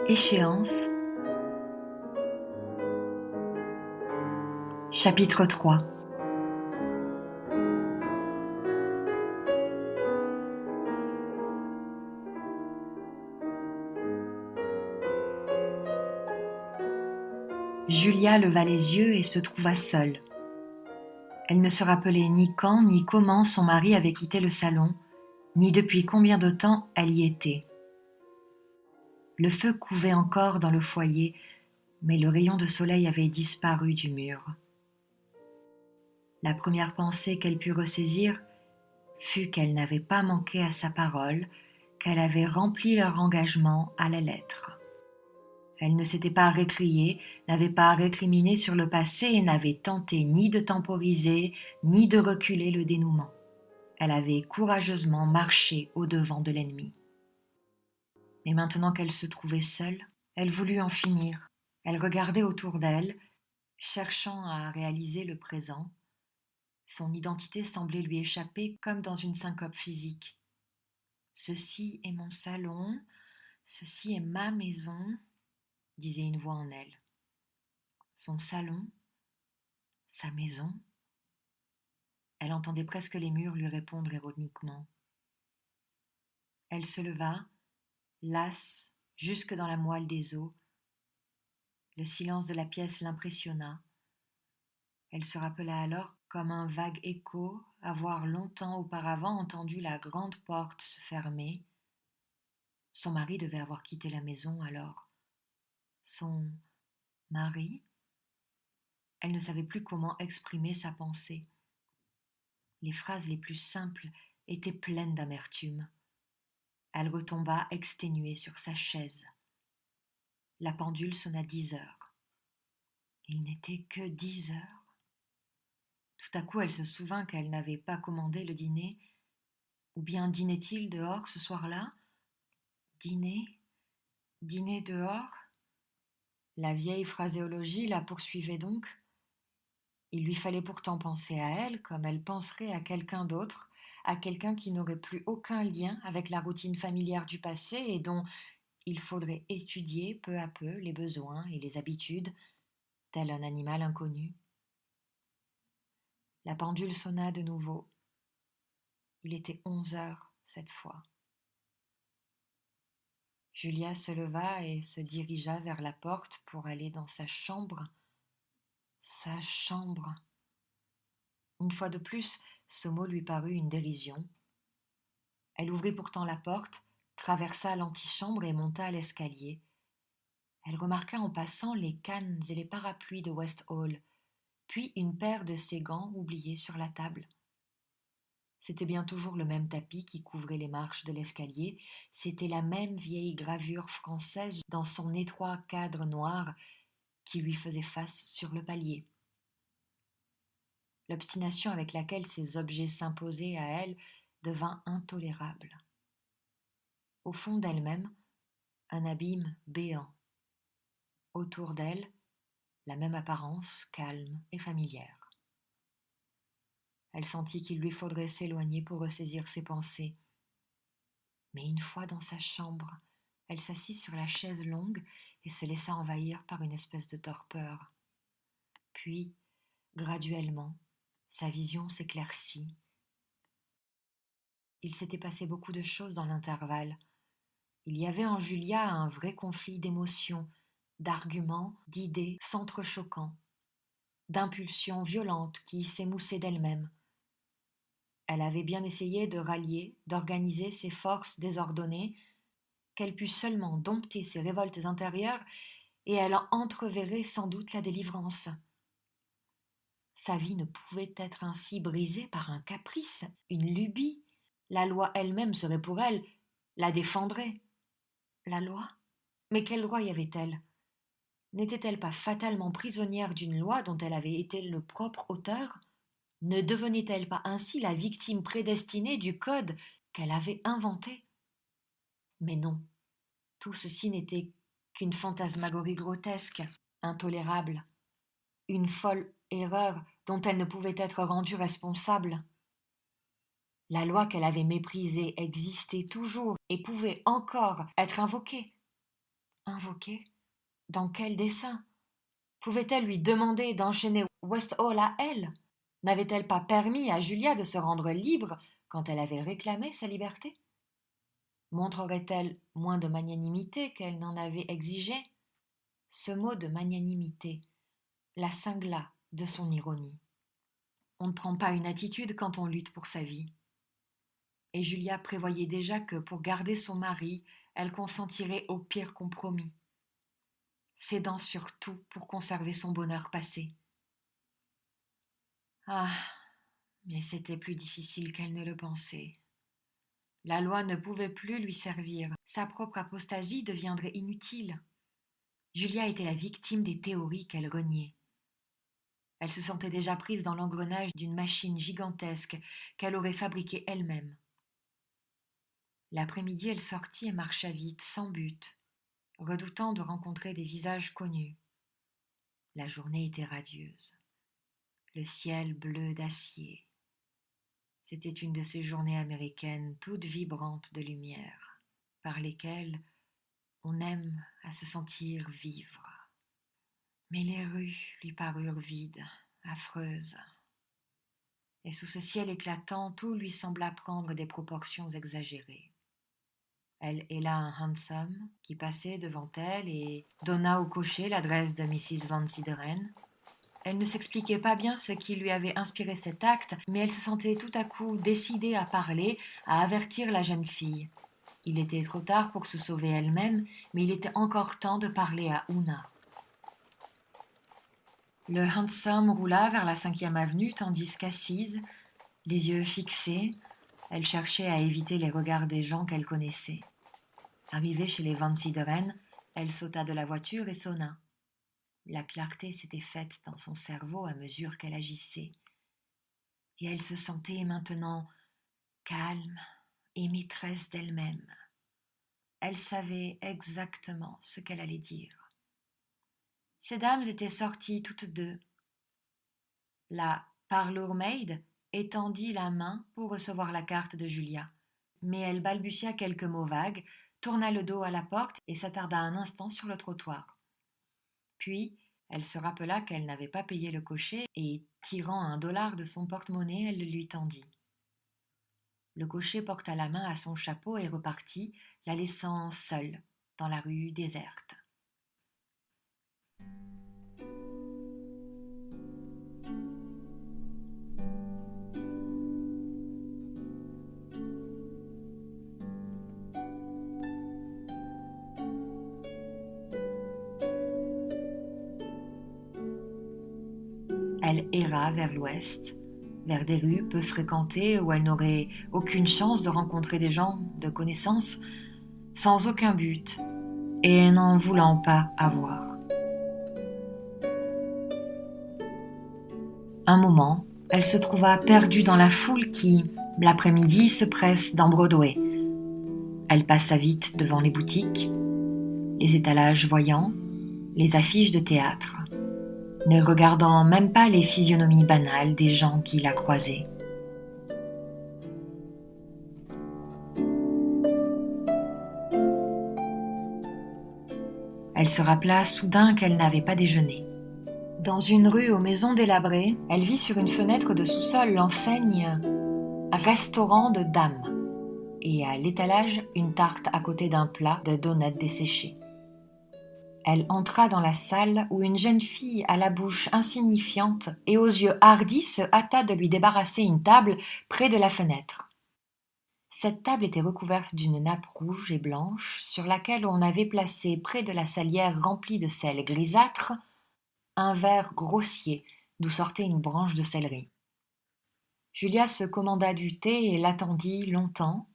Échéance. Chapitre 3. Julia leva les yeux et se trouva seule. Elle ne se rappelait ni quand ni comment son mari avait quitté le salon, ni depuis combien de temps elle y était. Le feu couvait encore dans le foyer, mais le rayon de soleil avait disparu du mur. La première pensée qu'elle put ressaisir fut qu'elle n'avait pas manqué à sa parole, qu'elle avait rempli leur engagement à la lettre. Elle ne s'était pas récriée, n'avait pas récriminé sur le passé et n'avait tenté ni de temporiser, ni de reculer le dénouement. Elle avait courageusement marché au-devant de l'ennemi. Mais maintenant qu'elle se trouvait seule, elle voulut en finir. Elle regardait autour d'elle, cherchant à réaliser le présent. Son identité semblait lui échapper comme dans une syncope physique. Ceci est mon salon, ceci est ma maison, disait une voix en elle. Son salon, sa maison. Elle entendait presque les murs lui répondre ironiquement. Elle se leva, lasse jusque dans la moelle des os. Le silence de la pièce l'impressionna. Elle se rappela alors, comme un vague écho, avoir longtemps auparavant entendu la grande porte se fermer. Son mari devait avoir quitté la maison alors. Son mari? Elle ne savait plus comment exprimer sa pensée. Les phrases les plus simples étaient pleines d'amertume. Elle retomba exténuée sur sa chaise. La pendule sonna 10 heures. Il n'était que 10 heures. Tout à coup, elle se souvint qu'elle n'avait pas commandé le dîner. Ou bien dînait-il dehors ce soir-là? Dîner dehors? La vieille phraséologie la poursuivait donc. Il lui fallait pourtant penser à elle comme elle penserait à quelqu'un d'autre, à quelqu'un qui n'aurait plus aucun lien avec la routine familière du passé et dont il faudrait étudier peu à peu les besoins et les habitudes, tel un animal inconnu. La pendule sonna de nouveau. Il était 11 heures cette fois. Julia se leva et se dirigea vers la porte pour aller dans sa chambre. Sa chambre. Une fois de plus, ce mot lui parut une dérision. Elle ouvrit pourtant la porte, traversa l'antichambre et monta à l'escalier. Elle remarqua en passant les cannes et les parapluies de West Hall, puis une paire de ses gants oubliés sur la table. C'était bien toujours le même tapis qui couvrait les marches de l'escalier, c'était la même vieille gravure française dans son étroit cadre noir qui lui faisait face sur le palier. L'obstination avec laquelle ces objets s'imposaient à elle devint intolérable. Au fond d'elle-même, un abîme béant. Autour d'elle, la même apparence calme et familière. Elle sentit qu'il lui faudrait s'éloigner pour ressaisir ses pensées. Mais une fois dans sa chambre, elle s'assit sur la chaise longue et se laissa envahir par une espèce de torpeur. Puis, graduellement, sa vision s'éclaircit. Il s'était passé beaucoup de choses dans l'intervalle. Il y avait en Julia un vrai conflit d'émotions, d'arguments, d'idées s'entrechoquant, d'impulsions violentes qui s'émoussaient d'elles-mêmes. Elle avait bien essayé de rallier, d'organiser ses forces désordonnées, qu'elle pût seulement dompter ses révoltes intérieures, et elle en entreverrait sans doute la délivrance. Sa vie ne pouvait être ainsi brisée par un caprice, une lubie. La loi elle-même serait pour elle, la défendrait. La loi? Mais quel droit y avait-elle? N'était-elle pas fatalement prisonnière d'une loi dont elle avait été le propre auteur? Ne devenait-elle pas ainsi la victime prédestinée du code qu'elle avait inventé? Mais non, tout ceci n'était qu'une fantasmagorie grotesque, intolérable, une folle erreur dont elle ne pouvait être rendue responsable. La loi qu'elle avait méprisée existait toujours et pouvait encore être invoquée. Invoquer? Dans quel dessein? Pouvait-elle lui demander d'enchaîner West Hall à elle? N'avait-elle pas permis à Julia de se rendre libre quand elle avait réclamé sa liberté? Montrerait-elle moins de magnanimité qu'elle n'en avait exigé? Ce mot de magnanimité la cingla de son ironie. On ne prend pas une attitude quand on lutte pour sa vie. Et Julia prévoyait déjà que pour garder son mari, elle consentirait au pire compromis, cédant sur tout pour conserver son bonheur passé. Ah, mais c'était plus difficile qu'elle ne le pensait. La loi ne pouvait plus lui servir. Sa propre apostasie deviendrait inutile. Julia était la victime des théories qu'elle reniait. Elle se sentait déjà prise dans l'engrenage d'une machine gigantesque qu'elle aurait fabriquée elle-même. L'après-midi, elle sortit et marcha vite, sans but, redoutant de rencontrer des visages connus. La journée était radieuse, le ciel bleu d'acier. C'était une de ces journées américaines toutes vibrantes de lumière, par lesquelles on aime à se sentir vivre. Mais les rues lui parurent vides, affreuses. Et sous ce ciel éclatant, tout lui sembla prendre des proportions exagérées. Elle héla un hansom qui passait devant elle et donna au cocher l'adresse de Mrs. Van Sideren. Elle ne s'expliquait pas bien ce qui lui avait inspiré cet acte, mais elle se sentait tout à coup décidée à parler, à avertir la jeune fille. Il était trop tard pour se sauver elle-même, mais il était encore temps de parler à Oona. Le hansom roula vers la 5e avenue, tandis qu'assise, les yeux fixés, elle cherchait à éviter les regards des gens qu'elle connaissait. Arrivée chez les Van Sideren, elle sauta de la voiture et sonna. La clarté s'était faite dans son cerveau à mesure qu'elle agissait. Et elle se sentait maintenant calme et maîtresse d'elle-même. Elle savait exactement ce qu'elle allait dire. Ces dames étaient sorties toutes deux. La parlour-maid étendit la main pour recevoir la carte de Julia, mais elle balbutia quelques mots vagues, tourna le dos à la porte et s'attarda un instant sur le trottoir. Puis, elle se rappela qu'elle n'avait pas payé le cocher et, tirant $1 de son porte-monnaie, elle le lui tendit. Le cocher porta la main à son chapeau et repartit, la laissant seule dans la rue déserte. Elle erra vers l'ouest, vers des rues peu fréquentées où elle n'aurait aucune chance de rencontrer des gens de connaissance, sans aucun but, et n'en voulant pas avoir. Un moment, elle se trouva perdue dans la foule qui, l'après-midi, se presse dans Broadway. Elle passa vite devant les boutiques, les étalages voyants, les affiches de théâtre, ne regardant même pas les physionomies banales des gens qui la croisaient. Elle se rappela soudain qu'elle n'avait pas déjeuné. Dans une rue aux maisons délabrées, elle vit sur une fenêtre de sous-sol l'enseigne « Restaurant de dames » et à l'étalage une tarte à côté d'un plat de donuts desséchés. Elle entra dans la salle où une jeune fille à la bouche insignifiante et aux yeux hardis se hâta de lui débarrasser une table près de la fenêtre. Cette table était recouverte d'une nappe rouge et blanche sur laquelle on avait placé près de la salière remplie de sel grisâtre un verre grossier d'où sortait une branche de céleri. Julia se commanda du thé et l'attendit longtemps.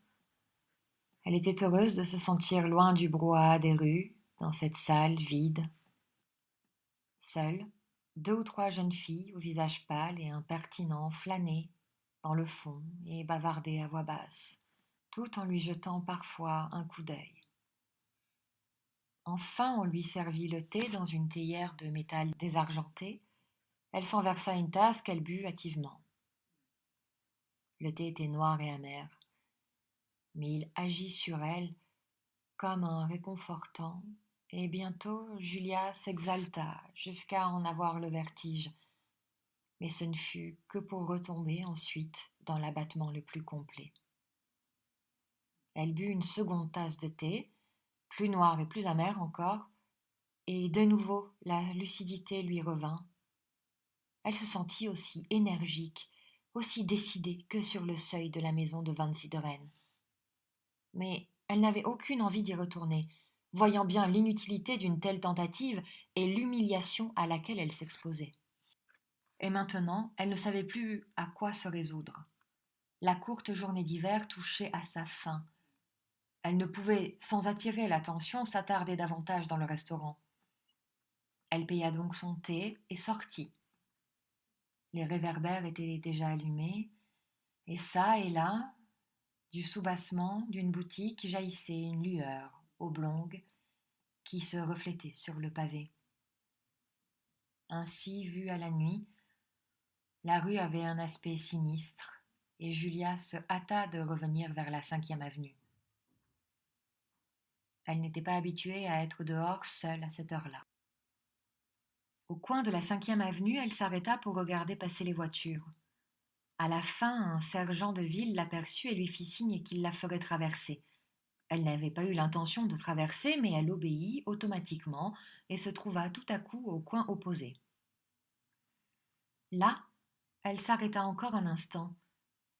Elle était heureuse de se sentir loin du brouhaha des rues, dans cette salle vide. Seule, 2 ou 3 jeunes filles au visage pâle et impertinent flânaient dans le fond et bavardaient à voix basse, tout en lui jetant parfois un coup d'œil. Enfin, on lui servit le thé dans une théière de métal désargenté. Elle s'en versa une tasse qu'elle but hâtivement. Le thé était noir et amer, mais il agit sur elle comme un réconfortant et bientôt Julia s'exalta jusqu'à en avoir le vertige. Mais ce ne fut que pour retomber ensuite dans l'abattement le plus complet. Elle but une seconde tasse de thé, plus noire et plus amère encore, et de nouveau la lucidité lui revint. Elle se sentit aussi énergique, aussi décidée que sur le seuil de la maison de Van Sideren. Mais elle n'avait aucune envie d'y retourner, voyant bien l'inutilité d'une telle tentative et l'humiliation à laquelle elle s'exposait. Et maintenant, elle ne savait plus à quoi se résoudre. La courte journée d'hiver touchait à sa fin. Elle ne pouvait, sans attirer l'attention, s'attarder davantage dans le restaurant. Elle paya donc son thé et sortit. Les réverbères étaient déjà allumés, et çà et là, du soubassement d'une boutique jaillissait une lueur oblongue qui se reflétait sur le pavé. Ainsi, vue à la nuit, la rue avait un aspect sinistre, et Julia se hâta de revenir vers la 5e avenue. Elle n'était pas habituée à être dehors seule à cette heure-là. Au coin de la 5e avenue, elle s'arrêta pour regarder passer les voitures. À la fin, un sergent de ville l'aperçut et lui fit signe qu'il la ferait traverser. Elle n'avait pas eu l'intention de traverser, mais elle obéit automatiquement et se trouva tout à coup au coin opposé. Là, elle s'arrêta encore un instant,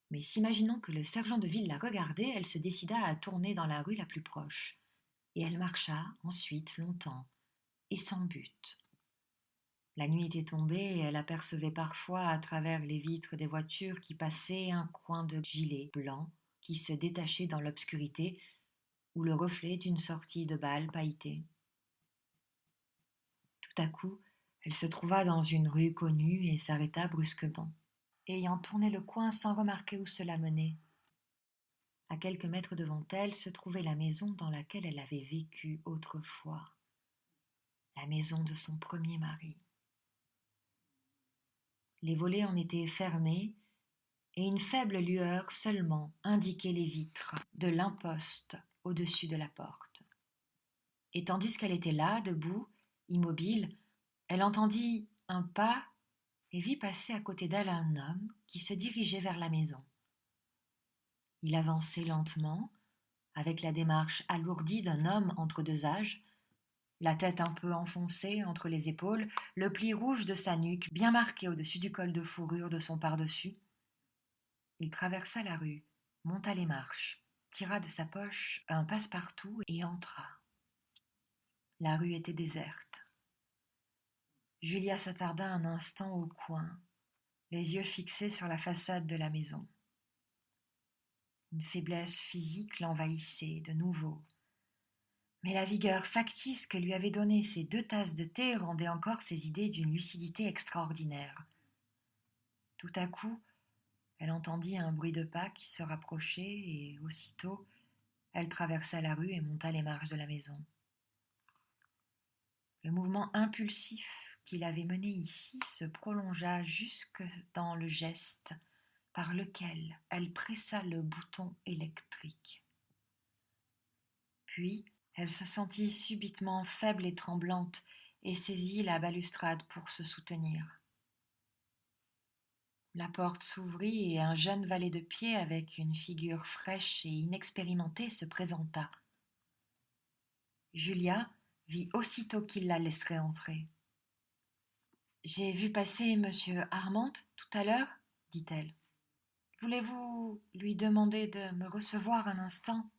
mais s'imaginant que le sergent de ville la regardait, elle se décida à tourner dans la rue la plus proche, et elle marcha ensuite longtemps, et sans but. La nuit était tombée et elle apercevait parfois à travers les vitres des voitures qui passaient un coin de gilet blanc qui se détachait dans l'obscurité ou le reflet d'une sortie de bal pailletée. Tout à coup, elle se trouva dans une rue connue et s'arrêta brusquement, ayant tourné le coin sans remarquer où cela menait. À quelques mètres devant elle se trouvait la maison dans laquelle elle avait vécu autrefois, la maison de son premier mari. Les volets en étaient fermés et une faible lueur seulement indiquait les vitres de l'imposte au-dessus de la porte. Et tandis qu'elle était là, debout, immobile, elle entendit un pas et vit passer à côté d'elle un homme qui se dirigeait vers la maison. Il avançait lentement, avec la démarche alourdie d'un homme entre deux âges, la tête un peu enfoncée entre les épaules, le pli rouge de sa nuque bien marqué au-dessus du col de fourrure de son pardessus. Il traversa la rue, monta les marches, tira de sa poche un passe-partout et entra. La rue était déserte. Julia s'attarda un instant au coin, les yeux fixés sur la façade de la maison. Une faiblesse physique l'envahissait de nouveau. Mais la vigueur factice que lui avaient donnée ces 2 tasses de thé rendait encore ses idées d'une lucidité extraordinaire. Tout à coup, elle entendit un bruit de pas qui se rapprochait et aussitôt, elle traversa la rue et monta les marches de la maison. Le mouvement impulsif qui l'avait menée ici se prolongea jusque dans le geste par lequel elle pressa le bouton électrique. Puis, elle se sentit subitement faible et tremblante et saisit la balustrade pour se soutenir. La porte s'ouvrit et un jeune valet de pied avec une figure fraîche et inexpérimentée se présenta. Julia vit aussitôt qu'il la laisserait entrer. « J'ai vu passer monsieur Armand tout à l'heure, dit-elle. Voulez-vous lui demander de me recevoir un instant ?»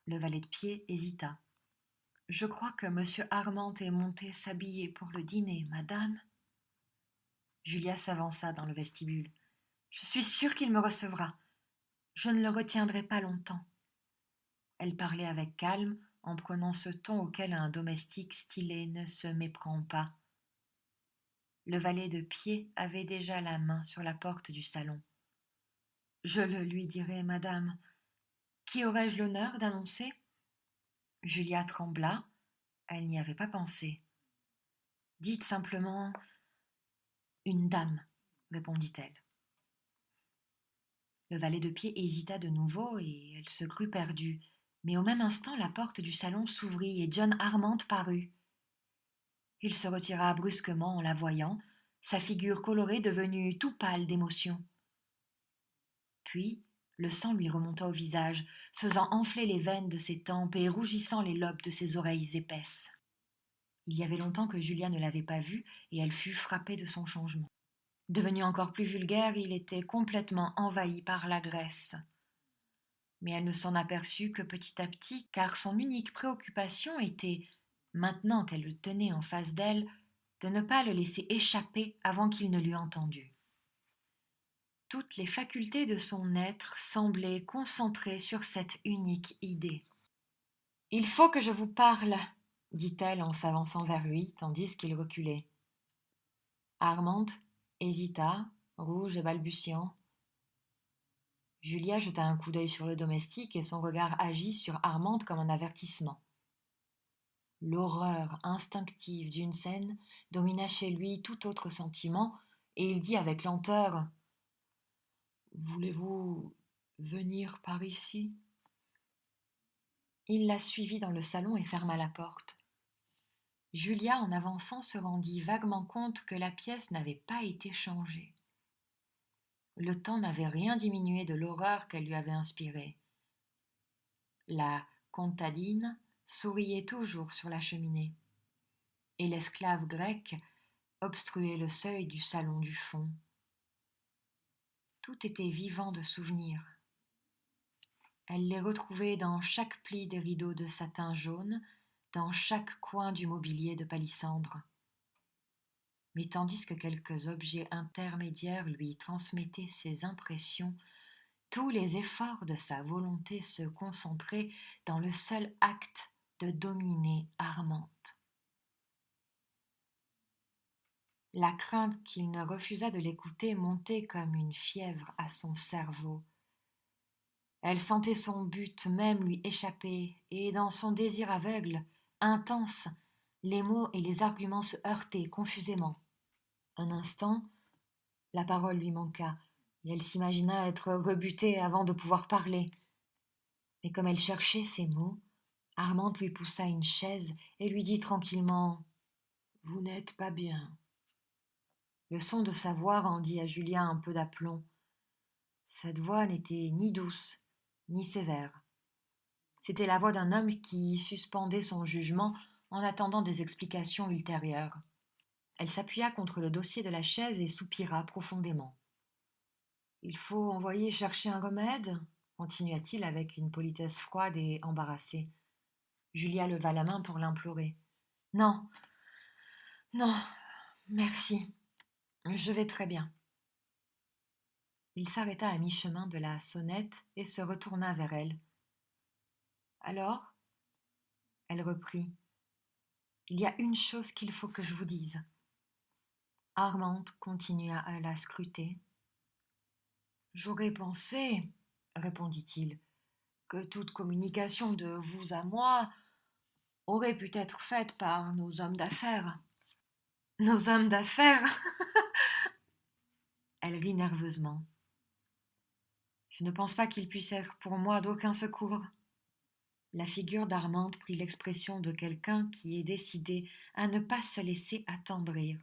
Le valet de pied hésita. « Je crois que monsieur Armand est monté s'habiller pour le dîner, madame. » Julia s'avança dans le vestibule. « Je suis sûre qu'il me recevra. Je ne le retiendrai pas longtemps. » Elle parlait avec calme, en prenant ce ton auquel un domestique stylé ne se méprend pas. Le valet de pied avait déjà la main sur la porte du salon. « Je le lui dirai, madame. Qui aurais-je l'honneur d'annoncer ?» Julia trembla. Elle n'y avait pas pensé. « Dites simplement une dame, répondit-elle. Le valet de pied hésita de nouveau et elle se crut perdue, Mais au même instant, la porte du salon s'ouvrit et John Armand parut. Il se retira brusquement en la voyant, sa figure colorée devenue tout pâle d'émotion. Puis, le sang lui remonta au visage, faisant enfler les veines de ses tempes et rougissant les lobes de ses oreilles épaisses. Il y avait longtemps que Julia ne l'avait pas vu et elle fut frappée de son changement. Devenu encore plus vulgaire, il était complètement envahi par la graisse. Mais elle ne s'en aperçut que petit à petit, car son unique préoccupation était, maintenant qu'elle le tenait en face d'elle, de ne pas le laisser échapper avant qu'il ne l'eût entendu. Toutes les facultés de son être semblaient concentrées sur cette unique idée. « Il faut que je vous parle, » dit-elle en s'avançant vers lui, tandis qu'il reculait. Armand hésita, rouge et balbutiant. Julia jeta un coup d'œil sur le domestique et son regard agit sur Armand comme un avertissement. L'horreur instinctive d'une scène domina chez lui tout autre sentiment, et il dit avec lenteur : « Voulez-vous venir par ici ?» Il la suivit dans le salon et ferma la porte. Julia, en avançant, se rendit vaguement compte que la pièce n'avait pas été changée. Le temps n'avait rien diminué de l'horreur qu'elle lui avait inspirée. La contadine souriait toujours sur la cheminée, et l'esclave grec obstruait le seuil du salon du fond. Tout était vivant de souvenirs. Elle les retrouvait dans chaque pli des rideaux de satin jaune, dans chaque coin du mobilier de palissandre. Mais tandis que quelques objets intermédiaires lui transmettaient ses impressions, tous les efforts de sa volonté se concentraient dans le seul acte de dominer Armand. La crainte qu'il ne refusât de l'écouter montait comme une fièvre à son cerveau. Elle sentait son but même lui échapper, et dans son désir aveugle, intense, les mots et les arguments se heurtaient confusément. Un instant, la parole lui manqua, et elle s'imagina être rebutée avant de pouvoir parler. Mais comme elle cherchait ces mots, Armand lui poussa une chaise et lui dit tranquillement : « Vous n'êtes pas bien. » Le son de sa voix rendit à Julia un peu d'aplomb. Cette voix n'était ni douce, ni sévère. C'était la voix d'un homme qui suspendait son jugement en attendant des explications ultérieures. Elle s'appuya contre le dossier de la chaise et soupira profondément. « Il faut envoyer chercher un remède ?» continua-t-il avec une politesse froide et embarrassée. Julia leva la main pour l'implorer. « Non, non, merci. Je vais très bien. » Il s'arrêta à mi-chemin de la sonnette et se retourna vers elle. « Alors ?» Elle reprit. « Il y a une chose qu'il faut que je vous dise. » Armand continua à la scruter. « J'aurais pensé, répondit-il, que toute communication de vous à moi aurait pu être faite par nos hommes d'affaires. » « Nos hommes d'affaires ?» Elle rit nerveusement. « Je ne pense pas qu'il puisse être pour moi d'aucun secours. » La figure d'Armand prit l'expression de quelqu'un qui est décidé à ne pas se laisser attendrir.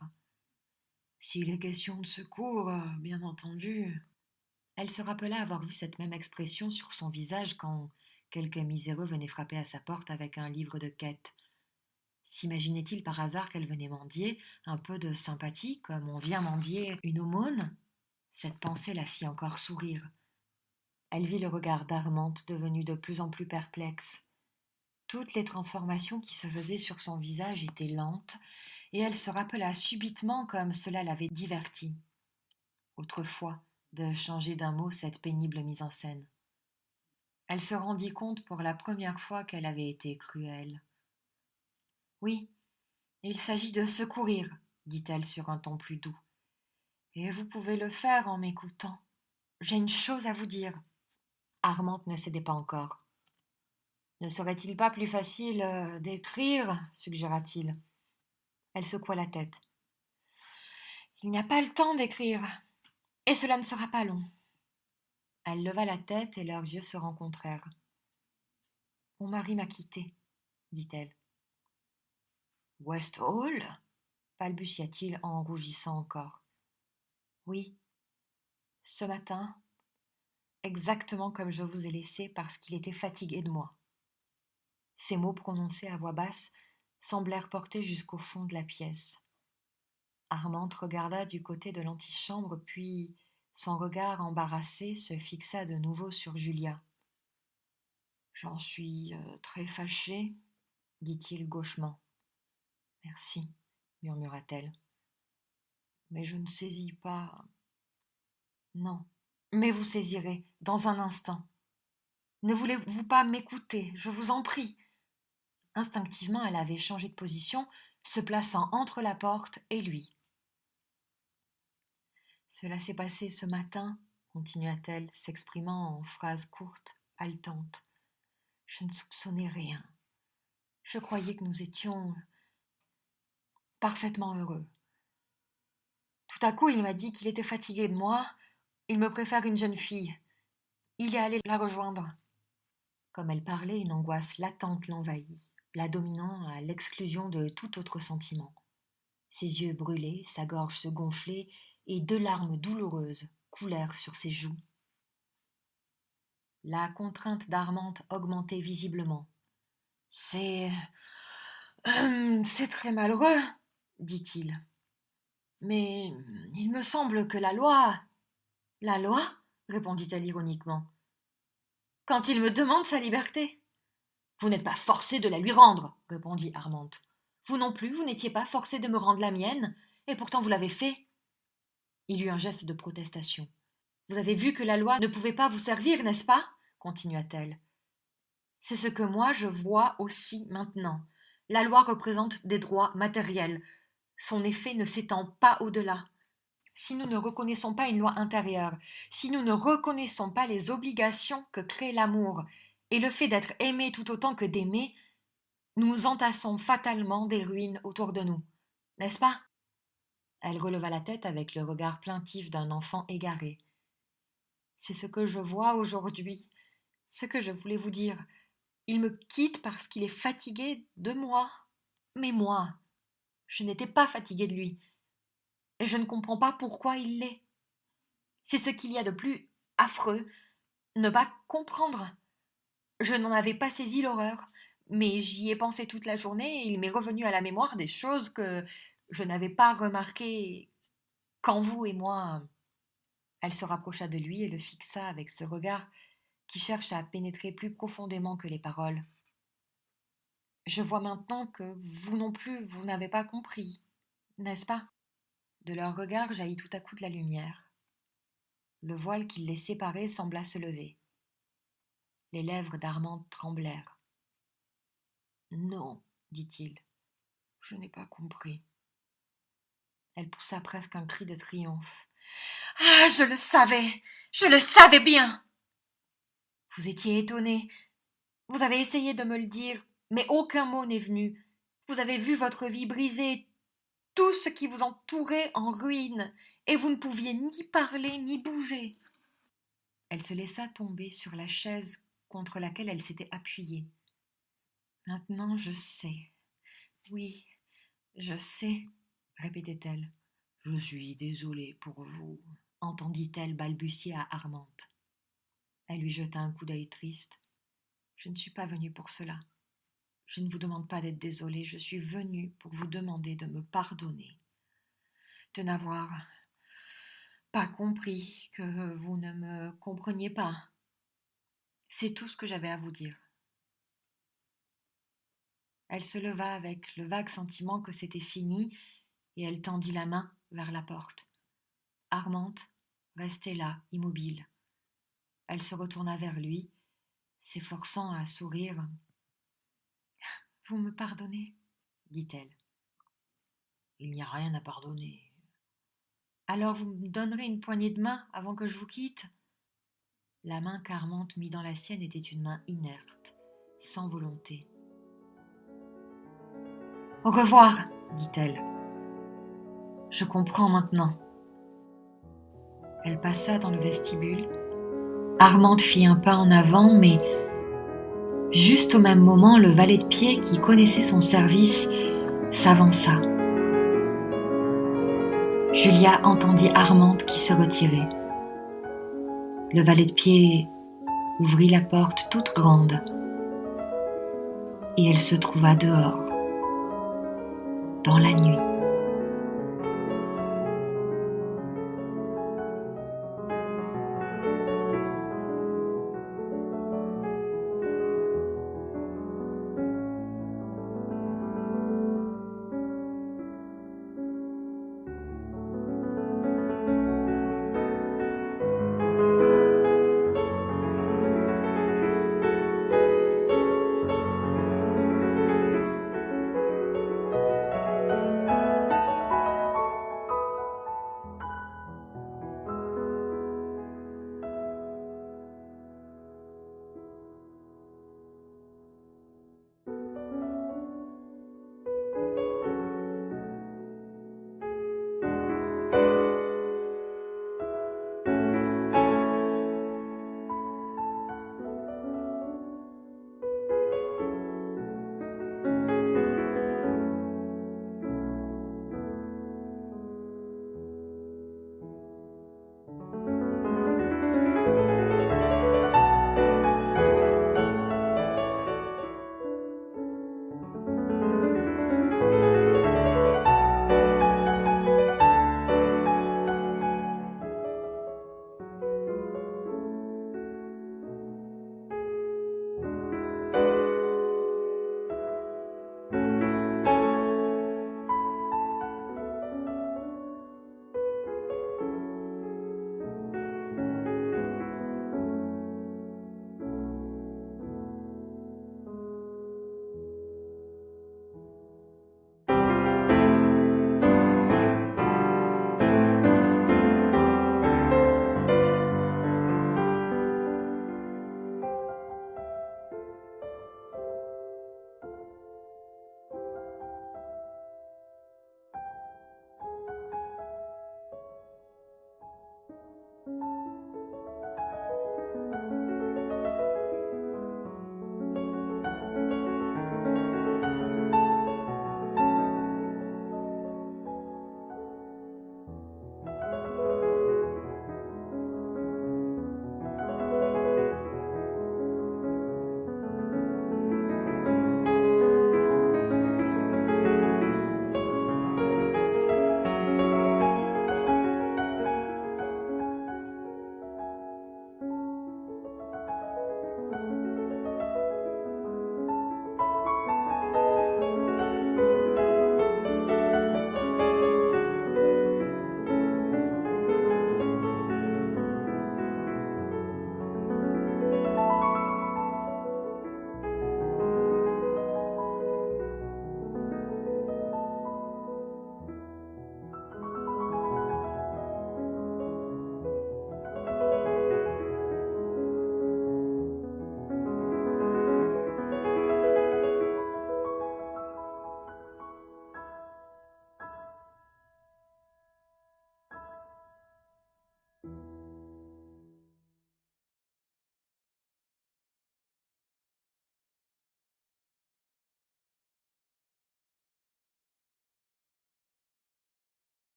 « S'il est question de secours, bien entendu. » Elle se rappela avoir vu cette même expression sur son visage quand quelque miséreux venait frapper à sa porte avec un livre de quête. S'imaginait-il par hasard qu'elle venait mendier un peu de sympathie, comme on vient mendier une aumône ? Cette pensée la fit encore sourire. Elle vit le regard d'Armand devenu de plus en plus perplexe. Toutes les transformations qui se faisaient sur son visage étaient lentes, et elle se rappela subitement comme cela l'avait divertie, autrefois, de changer d'un mot cette pénible mise en scène. Elle se rendit compte pour la première fois qu'elle avait été cruelle. « Oui, il s'agit de secourir, » dit-elle sur un ton plus doux. « Et vous pouvez le faire en m'écoutant. J'ai une chose à vous dire. » Armand ne cédait pas encore. « Ne serait-il pas plus facile d'écrire ?» suggéra-t-il. Elle secoua la tête. « Il n'y a pas le temps d'écrire, et cela ne sera pas long. » Elle leva la tête et leurs yeux se rencontrèrent. « Mon mari m'a quittée, dit-elle. West Hall ? Balbutia-t-il en rougissant encore. Oui, ce matin, exactement comme je vous ai laissé parce qu'il était fatigué de moi. Ces mots prononcés à voix basse semblèrent porter jusqu'au fond de la pièce. Armande regarda du côté de l'antichambre, puis son regard embarrassé se fixa de nouveau sur Julia. J'en suis très fâchée, dit-il gauchement. Merci, murmura-t-elle. Mais je ne saisis pas. Non, mais vous saisirez, dans un instant. Ne voulez-vous pas m'écouter, je vous en prie. Instinctivement, elle avait changé de position, se plaçant entre la porte et lui. Cela s'est passé ce matin, continua-t-elle, s'exprimant en phrases courtes, haletantes. Je ne soupçonnais rien. Je croyais que nous étions parfaitement heureux. Tout à coup, il m'a dit qu'il était fatigué de moi. Il me préfère une jeune fille. Il est allé la rejoindre. Comme elle parlait, une angoisse latente l'envahit, la dominant à l'exclusion de tout autre sentiment. Ses yeux brûlaient, sa gorge se gonflait, et 2 larmes douloureuses coulèrent sur ses joues. La contrainte d'Armande augmentait visiblement. C'est très malheureux, dit-il. Mais il me semble que la loi. La loi, répondit-elle ironiquement. Quand il me demande sa liberté. Vous n'êtes pas forcé de la lui rendre, répondit Armande. Vous non plus, vous n'étiez pas forcé de me rendre la mienne, et pourtant vous l'avez fait. Il eut un geste de protestation. Vous avez vu que la loi ne pouvait pas vous servir, n'est-ce pas continua-t-elle. C'est ce que moi je vois aussi maintenant. La loi représente des droits matériels. Son effet ne s'étend pas au-delà. Si nous ne reconnaissons pas une loi intérieure, si nous ne reconnaissons pas les obligations que crée l'amour et le fait d'être aimé tout autant que d'aimer, nous entassons fatalement des ruines autour de nous, n'est-ce pas? Elle releva la tête avec le regard plaintif d'un enfant égaré. C'est ce que je vois aujourd'hui, ce que je voulais vous dire. Il me quitte parce qu'il est fatigué de moi. Mais moi, je n'étais pas fatiguée de lui. Et je ne comprends pas pourquoi il l'est. C'est ce qu'il y a de plus affreux, ne pas comprendre. Je n'en avais pas saisi l'horreur, mais j'y ai pensé toute la journée et il m'est revenu à la mémoire des choses que je n'avais pas remarquées quand vous et moi. Elle se rapprocha de lui et le fixa avec ce regard qui cherche à pénétrer plus profondément que les paroles. Je vois maintenant que vous non plus, vous n'avez pas compris, n'est-ce pas? De leur regard jaillit tout à coup de la lumière. Le voile qui les séparait sembla se lever. Les lèvres d'Armande tremblèrent. Non, dit-il, je n'ai pas compris. Elle poussa presque un cri de triomphe. Ah, je le savais bien. Vous étiez étonné. Vous avez essayé de me le dire, mais aucun mot n'est venu. Vous avez vu votre vie brisée, tout ce qui vous entourait en ruine, et vous ne pouviez ni parler ni bouger. Elle se laissa tomber sur la chaise contre laquelle elle s'était appuyée. Maintenant je sais. Oui, je sais, répétait-elle. Je suis désolée pour vous, entendit-elle balbutier à Armande. Elle lui jeta un coup d'œil triste. Je ne suis pas venue pour cela. Je ne vous demande pas d'être désolée, je suis venue pour vous demander de me pardonner, de n'avoir pas compris que vous ne me compreniez pas. C'est tout ce que j'avais à vous dire. Elle se leva avec le vague sentiment que c'était fini et elle tendit la main vers la porte. Armande restait là, immobile. Elle se retourna vers lui, s'efforçant à sourire. Vous me pardonnez, dit-elle. Il n'y a rien à pardonner. Alors vous me donnerez une poignée de main avant que je vous quitte? La main qu'Armande mit dans la sienne était une main inerte, sans volonté. Au revoir, dit-elle. Je comprends maintenant. Elle passa dans le vestibule. Armande fit un pas en avant, mais Juste au même moment, le valet de pied qui connaissait son service s'avança. Julia entendit Armande qui se retirait. Le valet de pied ouvrit la porte toute grande et elle se trouva dehors, dans la nuit.